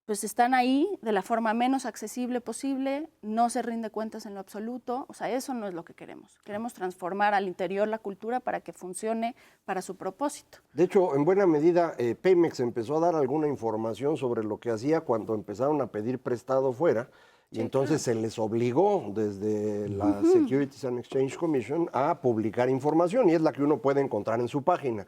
pues están ahí de la forma menos accesible posible, no se rinde cuentas en lo absoluto, o sea, eso no es lo que queremos. Queremos transformar al interior la cultura para que funcione para su propósito. De hecho, en buena medida, Pemex empezó a dar alguna información sobre lo que hacía cuando empezaron a pedir prestado fuera, y sí, entonces claro, se les obligó desde la Securities and Exchange Commission a publicar información, y es la que uno puede encontrar en su página,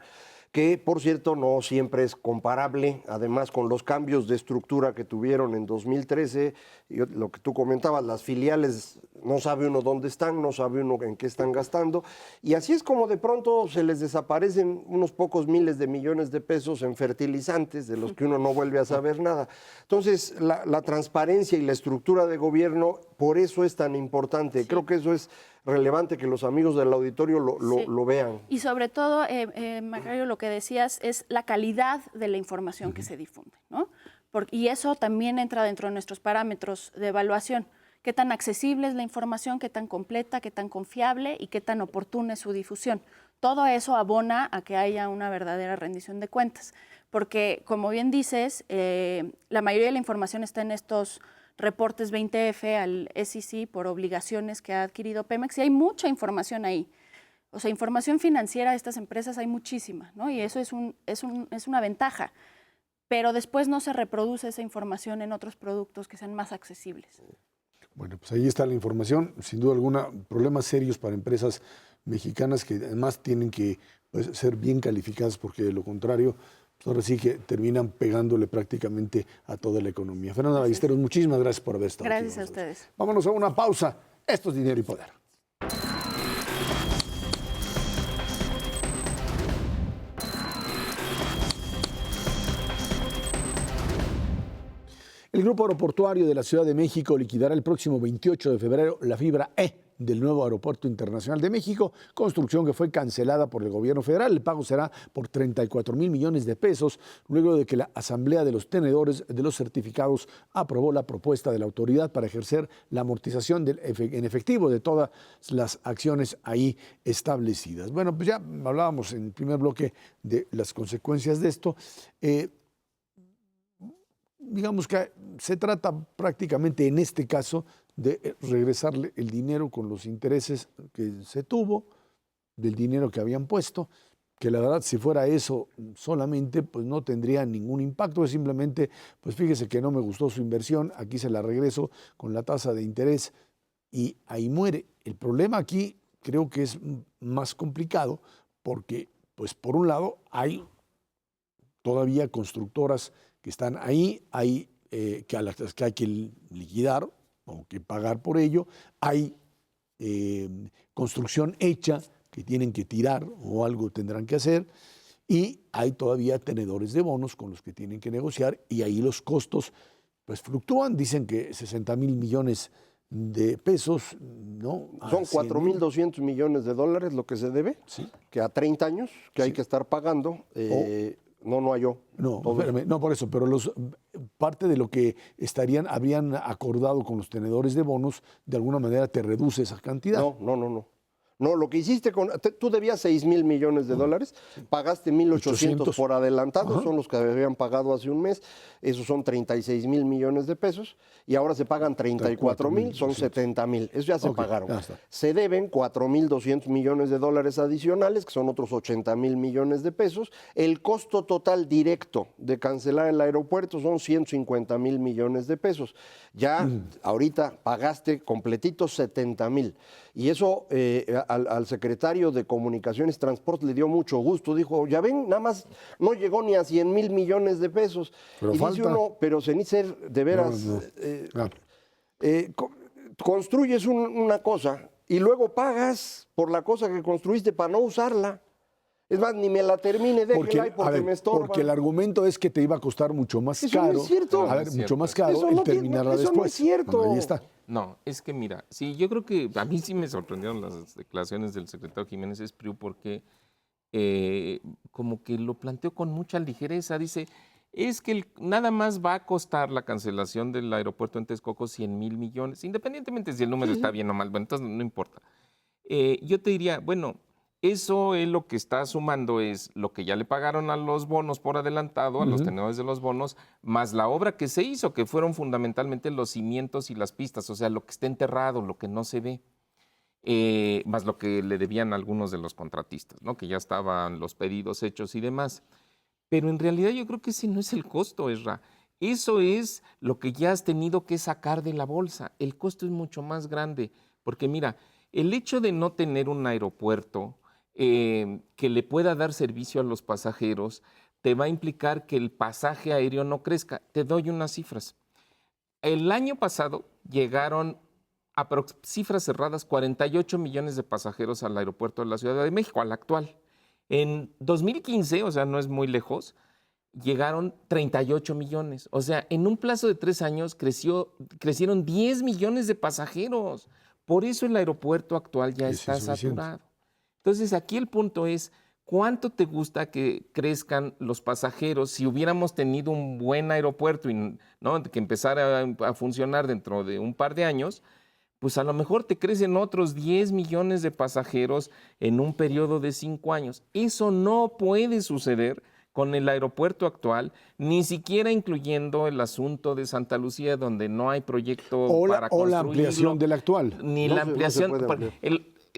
que por cierto no siempre es comparable, además con los cambios de estructura que tuvieron en 2013, y lo que tú comentabas, las filiales no sabe uno dónde están, no sabe uno en qué están gastando, y así es como de pronto se les desaparecen unos pocos miles de millones de pesos en fertilizantes, de los que uno no vuelve a saber nada. Entonces, la transparencia y la estructura de gobierno, por eso es tan importante. Sí. Creo que eso es relevante que los amigos del auditorio lo vean. Y sobre todo, Macario, lo que decías es la calidad de la información que se difunde, ¿no? Y eso también entra dentro de nuestros parámetros de evaluación. Qué tan accesible es la información, qué tan completa, qué tan confiable y qué tan oportuna es su difusión. Todo eso abona a que haya una verdadera rendición de cuentas. Porque, como bien dices, la mayoría de la información está en estos reportes 20F al SEC por obligaciones que ha adquirido Pemex y hay mucha información ahí. O sea, información financiera de estas empresas hay muchísima, ¿no? Y eso es una ventaja. pero después no se reproduce esa información en otros productos que sean más accesibles. Bueno, pues ahí está la información. Sin duda alguna, problemas serios para empresas mexicanas que además tienen que pues, ser bien calificadas porque de lo contrario, pues ahora sí que terminan pegándole prácticamente a toda la economía. Fernanda Ballesteros, muchísimas gracias por haber estado aquí. Gracias a ustedes. Vámonos a una pausa. Esto es Dinero y Poder. El Grupo Aeroportuario de la Ciudad de México liquidará el próximo 28 de febrero la fibra E del nuevo Aeropuerto Internacional de México, construcción que fue cancelada por el gobierno federal. El pago será por 34,000 millones de pesos, luego de que la Asamblea de los Tenedores de los Certificados aprobó la propuesta de la autoridad para ejercer la amortización en efectivo de todas las acciones ahí establecidas. Bueno, pues ya hablábamos en el primer bloque de las consecuencias de esto. Digamos que se trata prácticamente en este caso de regresarle el dinero con los intereses que se tuvo, del dinero que habían puesto, que la verdad si fuera eso solamente pues no tendría ningún impacto, es simplemente pues fíjese que no me gustó su inversión, aquí se la regreso con la tasa de interés y ahí muere. El problema aquí creo que es más complicado porque pues por un lado hay todavía constructoras que están ahí, hay que a las que hay que liquidar o que pagar por ello, hay construcción hecha que tienen que tirar o algo tendrán que hacer, y hay todavía tenedores de bonos con los que tienen que negociar, y ahí los costos pues fluctúan, dicen que 60,000 millones de pesos, ¿no? Son 4,200 millones de dólares lo que se debe, Sí. que a 30 años que hay que estar pagando. No hay yo. No, espérame, no por eso, pero parte de lo que habrían acordado con los tenedores de bonos, de alguna manera te reduce esa cantidad. No. No, lo que hiciste tú debías 6,000 millones de dólares, pagaste 1,800 por adelantado, son los que habían pagado hace un mes, esos son 36,000 millones de pesos, y ahora se pagan 34,000, son 70,000, eso ya se pagaron. Se deben 4,200 millones de dólares adicionales, que son otros 80,000 millones de pesos. El costo total directo de cancelar el aeropuerto son 150,000 millones de pesos. Ya ahorita pagaste completito 70,000. Y eso al secretario de Comunicaciones y Transporte le dio mucho gusto. Dijo, ya ven, nada más no llegó ni a 100,000 millones de pesos. Pero y falta. dice uno, pero Cenicer, de veras, construyes una cosa y luego pagas por la cosa que construiste para no usarla. Es más, ni me la termine, déjela ahí porque me estorba. Porque el argumento es que te iba a costar mucho más caro. Eso no es cierto. A ver, mucho más caro el terminarla después. Eso no es cierto. Bueno, ahí está. No, es que mira, sí, yo creo que a mí sí me sorprendieron las declaraciones del secretario Jiménez Espriu porque como que lo planteó con mucha ligereza. Dice, es que nada más va a costar la cancelación del aeropuerto en Texcoco 100,000 millones, independientemente si el número está bien o mal, bueno, entonces no importa. Yo te diría, bueno, eso es lo que está sumando, es lo que ya le pagaron a los bonos por adelantado, a los tenedores de los bonos, más la obra que se hizo, que fueron fundamentalmente los cimientos y las pistas, o sea, lo que está enterrado, lo que no se ve, más lo que le debían algunos de los contratistas, ¿no? Que ya estaban los pedidos hechos y demás. Pero en realidad yo creo que ese no es el costo, Esra. Eso es lo que ya has tenido que sacar de la bolsa. El costo es mucho más grande, porque mira, el hecho de no tener un aeropuerto que le pueda dar servicio a los pasajeros, te va a implicar que el pasaje aéreo no crezca. Te doy unas cifras. El año pasado llegaron, a cifras cerradas, 48 millones de pasajeros al aeropuerto de la Ciudad de México, al actual. En 2015, o sea, no es muy lejos, llegaron 38 millones. O sea, en un plazo de 3 años crecieron 10 millones de pasajeros. Por eso el aeropuerto actual ya está saturado. Entonces, aquí el punto es, ¿cuánto te gusta que crezcan los pasajeros si hubiéramos tenido un buen aeropuerto y ¿no? que empezara a funcionar dentro de un par de años? Pues a lo mejor te crecen otros 10 millones de pasajeros en un periodo de 5 años. Eso no puede suceder con el aeropuerto actual, ni siquiera incluyendo el asunto de Santa Lucía, donde no hay proyecto para construirlo. O la ampliación del actual. Ni la ampliación.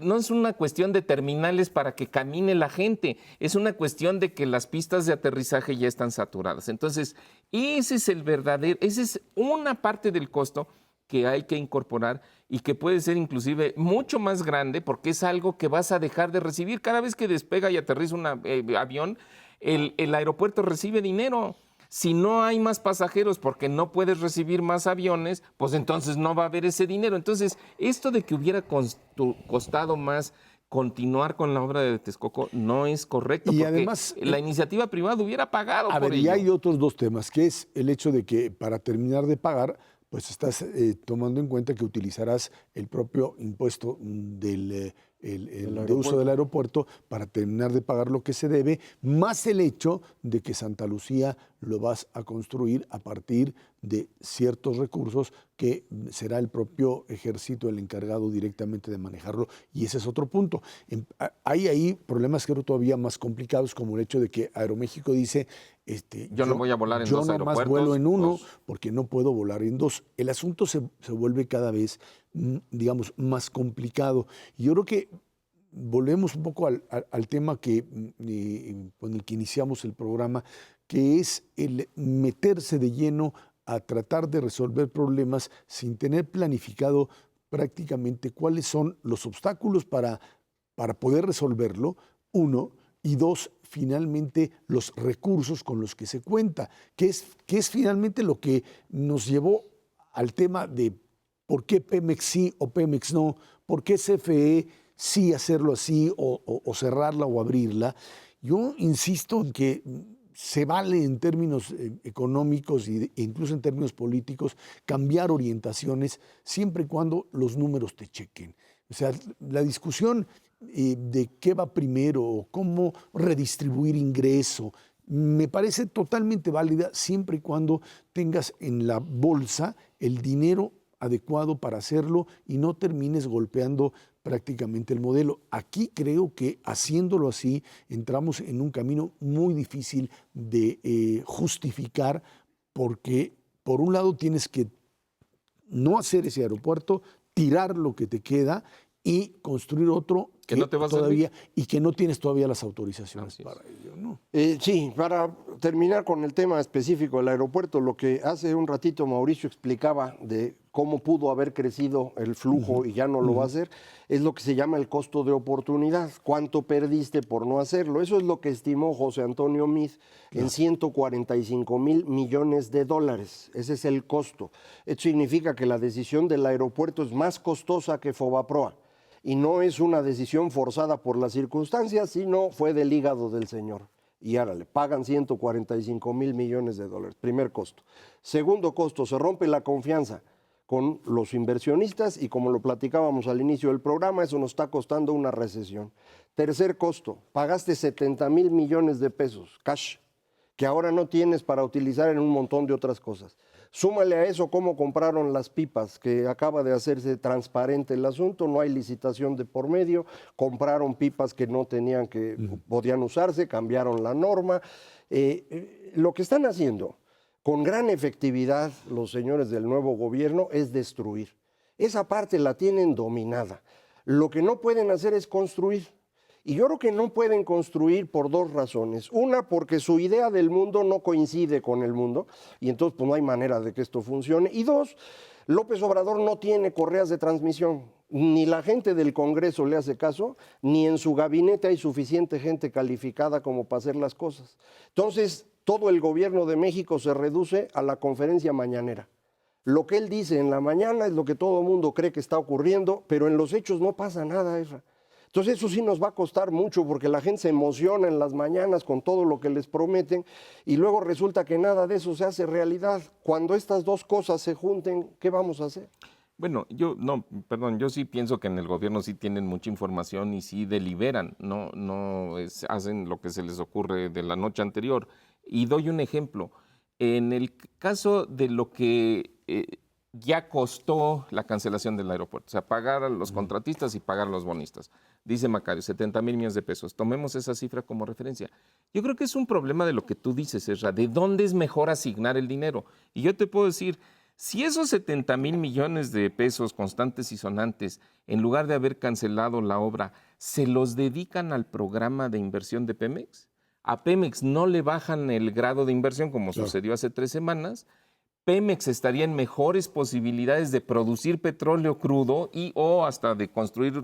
no es una cuestión de terminales para que camine la gente, es una cuestión de que las pistas de aterrizaje ya están saturadas. Entonces, esa es una parte del costo que hay que incorporar y que puede ser inclusive mucho más grande porque es algo que vas a dejar de recibir. Cada vez que despega y aterriza un avión, el aeropuerto recibe dinero. Si no hay más pasajeros porque no puedes recibir más aviones, pues entonces no va a haber ese dinero. Entonces, esto de que hubiera costado más continuar con la obra de Texcoco no es correcto, Y porque además, la iniciativa privada hubiera pagado A por ver, y ello. hay otros dos temas, que es el hecho de que para terminar de pagar, pues estás tomando en cuenta que utilizarás el propio impuesto de uso del aeropuerto para terminar de pagar lo que se debe, más el hecho de que Santa Lucía lo vas a construir a partir de ciertos recursos que será el propio ejército el encargado directamente de manejarlo, y ese es otro punto. Hay ahí problemas creo todavía más complicados, como el hecho de que Aeroméxico dice, Yo no voy a volar en yo dos nomás aeropuertos, vuelo en uno pues. porque no puedo volar en dos. El asunto se vuelve cada vez, digamos, más complicado. Y yo creo que volvemos un poco al tema con el que iniciamos el programa, que es el meterse de lleno a tratar de resolver problemas sin tener planificado prácticamente cuáles son los obstáculos para poder resolverlo, uno, y dos, finalmente los recursos con los que se cuenta, que es finalmente lo que nos llevó al tema de por qué Pemex sí o Pemex no, por qué CFE sí hacerlo así o cerrarla o abrirla. Yo insisto en que se vale en términos económicos e incluso en términos políticos cambiar orientaciones siempre y cuando los números te chequen. O sea, la discusión de qué va primero o cómo redistribuir ingreso me parece totalmente válida siempre y cuando tengas en la bolsa el dinero adecuado para hacerlo y no termines golpeando prácticamente el modelo. Aquí creo que haciéndolo así entramos en un camino muy difícil de justificar, porque por un lado tienes que no hacer ese aeropuerto, tirar lo que te queda y construir otro Que no te va a todavía y que no tienes todavía las autorizaciones Así es. para ello, ¿no? Sí, para terminar con el tema específico del aeropuerto, lo que hace un ratito Mauricio explicaba de cómo pudo haber crecido el flujo y ya no lo va a hacer, es lo que se llama el costo de oportunidad. ¿Cuánto perdiste por no hacerlo? Eso es lo que estimó José Antonio Meade en 145,000 millones de dólares. Ese es el costo. Esto significa que la decisión del aeropuerto es más costosa que Fobaproa. Y no es una decisión forzada por las circunstancias, sino fue del hígado del señor. Y ahora le pagan 145,000 millones de dólares. Primer costo. Segundo costo, se rompe la confianza con los inversionistas y como lo platicábamos al inicio del programa, eso nos está costando una recesión. Tercer costo, pagaste 70,000 millones de pesos, cash, que ahora no tienes para utilizar en un montón de otras cosas. Súmale a eso cómo compraron las pipas, que acaba de hacerse transparente el asunto, no hay licitación de por medio, compraron pipas que no tenían que, podían usarse, cambiaron la norma. Lo que están haciendo con gran efectividad los señores del nuevo gobierno es destruir. Esa parte la tienen dominada. Lo que no pueden hacer es construir. Y yo creo que no pueden construir por dos razones. Una, porque su idea del mundo no coincide con el mundo y entonces pues, no hay manera de que esto funcione. Y dos, López Obrador no tiene correas de transmisión. Ni la gente del Congreso le hace caso, ni en su gabinete hay suficiente gente calificada como para hacer las cosas. Entonces, todo el gobierno de México se reduce a la conferencia mañanera. Lo que él dice en la mañana es lo que todo el mundo cree que está ocurriendo, pero en los hechos no pasa nada, Efra. Entonces eso sí nos va a costar mucho porque la gente se emociona en las mañanas con todo lo que les prometen y luego resulta que nada de eso se hace realidad. Cuando estas dos cosas se junten, ¿qué vamos a hacer? Bueno, yo sí pienso que en el gobierno sí tienen mucha información y sí deliberan, hacen lo que se les ocurre de la noche anterior. Y doy un ejemplo. En el caso de lo que ya costó la cancelación del aeropuerto, o sea, pagar a los contratistas y pagar a los bonistas. Dice Macario, 70,000 millones de pesos. Tomemos esa cifra como referencia. Yo creo que es un problema de lo que tú dices, Ezra, de dónde es mejor asignar el dinero. Y yo te puedo decir, Si esos 70,000 millones de pesos constantes y sonantes, en lugar de haber cancelado la obra, se los dedican al programa de inversión de Pemex, a Pemex no le bajan el grado de inversión como sucedió hace 3 semanas, Pemex estaría en mejores posibilidades de producir petróleo crudo y o hasta de construir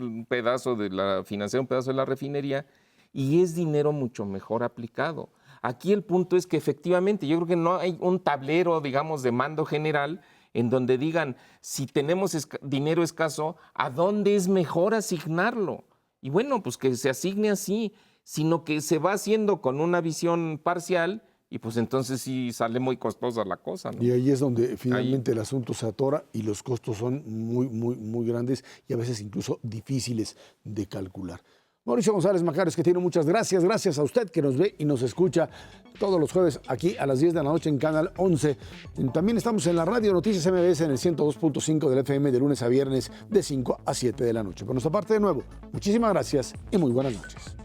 financiar un pedazo de la refinería, y es dinero mucho mejor aplicado. Aquí el punto es que efectivamente yo creo que no hay un tablero, digamos, de mando general en donde digan, si tenemos dinero escaso, ¿a dónde es mejor asignarlo? Y bueno, pues que se asigne así, sino que se va haciendo con una visión parcial y pues entonces sí sale muy costosa la cosa, ¿no? Y ahí es donde finalmente el asunto se atora y los costos son muy grandes y a veces incluso difíciles de calcular. Mauricio González Macares, que tiene muchas gracias. Gracias a usted que nos ve y nos escucha todos los jueves aquí a las 10 de la noche en Canal 11. También estamos en la radio Noticias MBS en el 102.5 del FM de lunes a viernes de 5 a 7 de la noche. Por nuestra parte, de nuevo, muchísimas gracias y muy buenas noches.